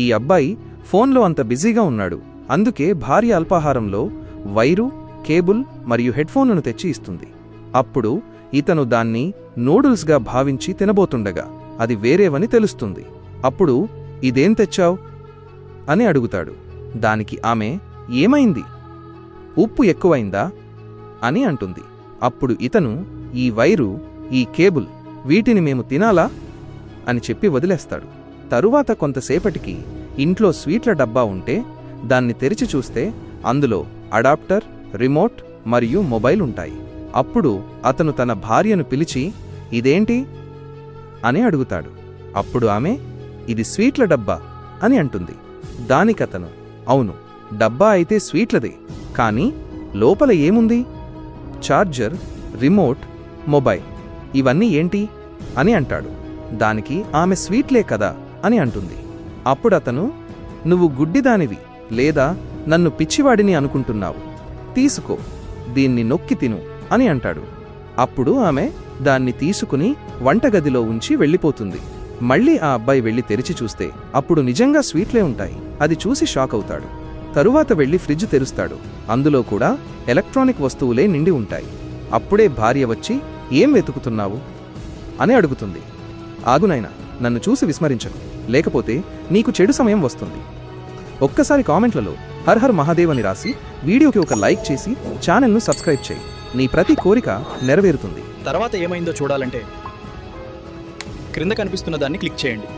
ఈ అబ్బాయి ఫోన్లో అంత బిజీగా ఉన్నాడు. అందుకే భార్య అల్పాహారంలో వైరు, కేబుల్ మరియు హెడ్ఫోన్లను తెచ్చి ఇస్తుంది. అప్పుడు ఇతను దాన్ని నూడిల్స్గా భావించి తినబోతుండగా అది వేరేవని తెలుస్తుంది. అప్పుడు ఇదేం తెచ్చావ్ అని అడుగుతాడు. దానికి ఆమె ఏమైంది, ఉప్పు ఎక్కువైందా అని అంటుంది. అప్పుడు ఇతను ఈ వైరు, ఈ కేబుల్ వీటిని మేము తినాలా అని చెప్పి వదిలేస్తాడు. తరువాత కొంతసేపటికి ఇంట్లో స్వీట్ల డబ్బా ఉంటే దాన్ని తెరిచి చూస్తే అందులో అడాప్టర్, రిమోట్ మరియు మొబైల్ ఉంటాయి. అప్పుడు అతను తన భార్యను పిలిచి ఇదేంటి అని అడుగుతాడు. అప్పుడు ఆమె ఇది స్వీట్ల డబ్బా అని అంటుంది. దానికతను అవును, డబ్బా అయితే స్వీట్లదే, కానీ లోపల ఏముంది, ఛార్జర్, రిమోట్, మొబైల్ ఇవన్నీ ఏంటి అని అంటాడు. దానికి ఆమె స్వీట్లే కదా అని అంటుంది. అప్పుడతను నువ్వు గుడ్డిదానివి లేదా నన్ను పిచ్చివాడిని అనుకుంటున్నావు, తీసుకో, దీన్ని నొక్కి తిను అని అంటాడు. అప్పుడు ఆమె దాన్ని తీసుకుని వంటగదిలో ఉంచి వెళ్ళిపోతుంది. మళ్ళీ ఆ అబ్బాయి వెళ్లి తెరిచి చూస్తే అప్పుడు నిజంగా స్వీట్లే ఉంటాయి. అది చూసి షాక్ అవుతాడు. తరువాత వెళ్లి ఫ్రిడ్జ్ తెరుస్తాడు. అందులో కూడా ఎలక్ట్రానిక్ వస్తువులే నిండి ఉంటాయి. అప్పుడే భార్య వచ్చి ఏం వెతుకుతున్నావు అని అడుగుతుంది. ఆగునైనా, నన్ను చూసి విస్మరించకు, లేకపోతే నీకు చెడు సమయం వస్తుంది. ఒక్కసారి కామెంట్లలో హర్ హర్ మహాదేవ్ అని రాసి వీడియోకి ఒక లైక్ చేసి ఛానల్ను సబ్స్క్రైబ్ చేయి. నీ ప్రతి కోరిక నెరవేరుతుంది. తర్వాత ఏమైందో చూడాలంటే క్రింద కనిపిస్తున్న దాన్ని క్లిక్ చేయండి.